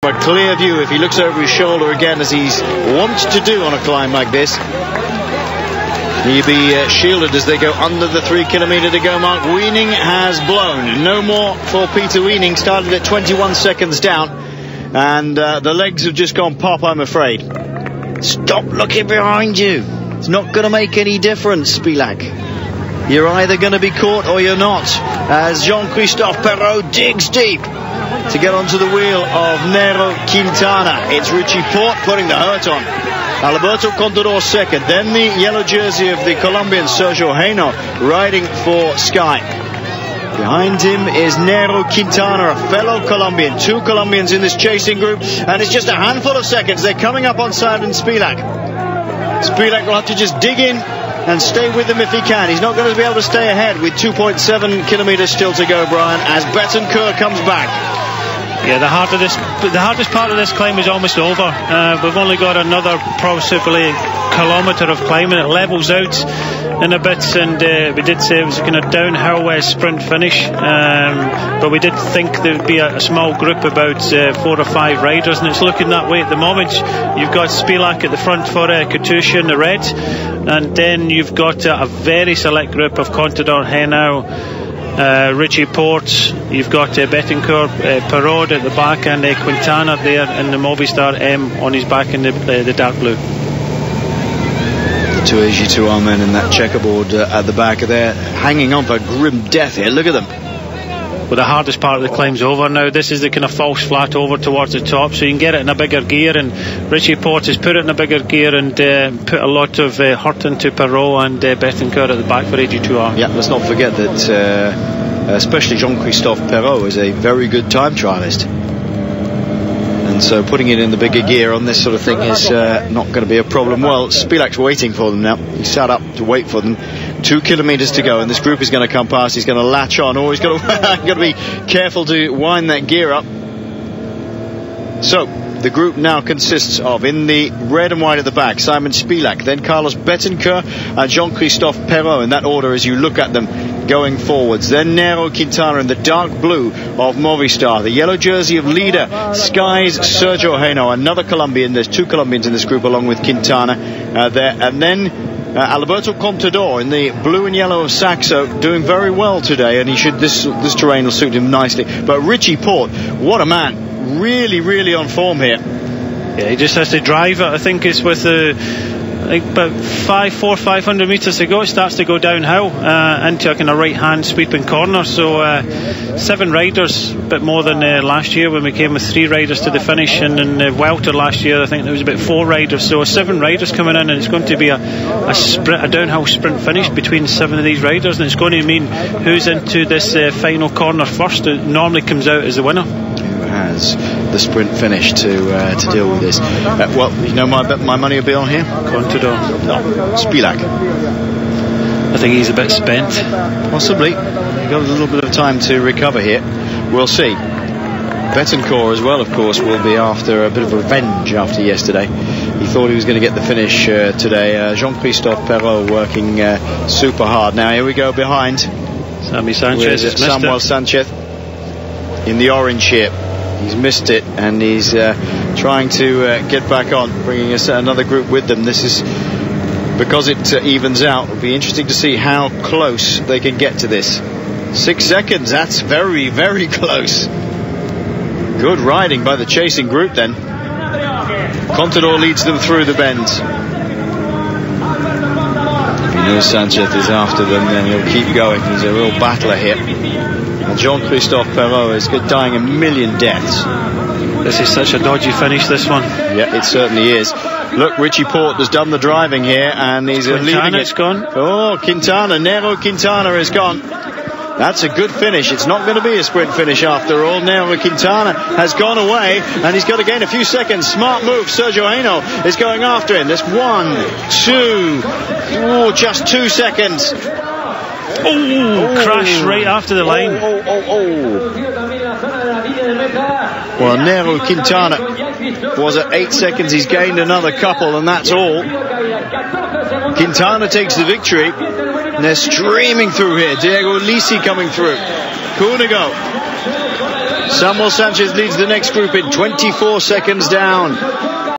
A clear view if he looks over his shoulder again, as he's wont to do on a climb like this. He'll be shielded as they go under the 3 kilometre to go mark. Weening has blown. No more for Peter Weening. Started at 21 seconds down, and the legs have just gone pop, I'm afraid. Stop looking behind you. It's not going to make any difference, Spilak. You're either going to be caught or you're not, as Jean-Christophe Perrault digs deep to get onto the wheel of Nero Quintana. It's Richie Porte putting the hurt on. Alberto Contador second. Then the yellow jersey of the Colombian Sergio Heno riding for Sky. Behind him is Nero Quintana, a fellow Colombian. 2 Colombians in this chasing group, and it's just a handful of seconds. They're coming up on Simon Spilak. Spilak will have to just dig in and stay with them if he can. He's not going to be able to stay ahead with 2.7 kilometres still to go, Brian, as Betancourt comes back. Yeah, the hardest part of this climb is almost over. We've only got another possibly kilometre of climbing. It levels out in a bit, and we did say it was a kind of downhill sprint finish, but we did think there would be a small group, about 4 or 5 riders, and it's looking that way at the moment. You've got Spilak at the front for Katusha in the red, and then you've got a very select group of Contador, Henao, Richie Porte, you've got Betancourt, Perrault at the back, and Quintana there in the Movistar M on his back in the dark blue. The 2 AG2R men in that checkerboard at the back, they're hanging on for grim death here. Look at them. Well, the hardest part of the climb's over now. This is the kind of false flat over towards the top, so you can get it in a bigger gear, and Richie Porte has put it in a bigger gear and put a lot of hurt into Perrault and Betancourt at the back for AG2R. Yeah, let's not forget that especially Jean-Christophe Perrault is a very good time trialist, and so putting it in the bigger gear on this sort of thing is not going to be a problem. Well, Spilak's waiting for them now. He sat up to wait for them. 2 kilometres to go, and this group is going to come past. He's going to latch on. Oh, he's got to be careful to wind that gear up. So the group now consists of, in the red and white at the back, Simon Spilak, then Carlos Betancourt and Jean-Christophe Perrault, in that order as you look at them going forwards. Then Nero Quintana in the dark blue of Movistar, the yellow jersey of leader Sky's Sergio Heno, another Colombian. There's 2 Colombians in this group along with Quintana there, and then Alberto Contador in the blue and yellow of Saxo, doing very well today, and he should this terrain will suit him nicely. But Richie Porte, what a man, really on form here. Yeah, he just has to drive it. I think it's with about 500 metres to go, it starts to go downhill into a kind of right hand sweeping corner. So 7 riders, a bit more than last year when we came with 3 riders to the finish, and in Vuelta last year I think there was about 4 riders, so 7 riders coming in, and it's going to be a downhill sprint finish between 7 of these riders, and it's going to mean who's into this final corner first. It normally comes out as the winner. Has the sprint finish to deal with this. Well, you know, my money will be on here. Contador. No, Spilak. I think he's a bit spent. Possibly. Got a little bit of time to recover here. We'll see. Betancourt as well, of course, will be after a bit of revenge after yesterday. He thought he was going to get the finish today. Jean-Christophe Perrault working super hard. Now here we go behind. Sammy Sanchez has missed Samuel Sanchez in the orange here. He's missed it, and he's trying to get back on, bringing us another group with them. This is because it evens out. It'll be interesting to see how close they can get to this. 6 seconds, that's very close. Good riding by the chasing group then. Contador leads them through the bends. If you know Sanchez is after them, then he'll keep going. He's a real battler here. And Jean-Christophe Perrault is dying a million deaths. This is such a dodgy finish, this one. Yeah, it certainly is. Look, Richie Porte has done the driving here, and he's leaving it. Gone. Oh, Quintana, Nero Quintana is gone. That's a good finish. It's not going to be a sprint finish after all. Nero Quintana has gone away, and he's got to gain a few seconds. Smart move. Sergio Heno is going after him. There's 1, 2, just 2 seconds. Oh, crash right after the line. Well, Nero Quintana was at 8 seconds. He's gained another couple, and that's all. Quintana takes the victory, and they're streaming through here. Diego Lisi coming through. Cunego Samuel Sanchez leads the next group in 24 seconds down.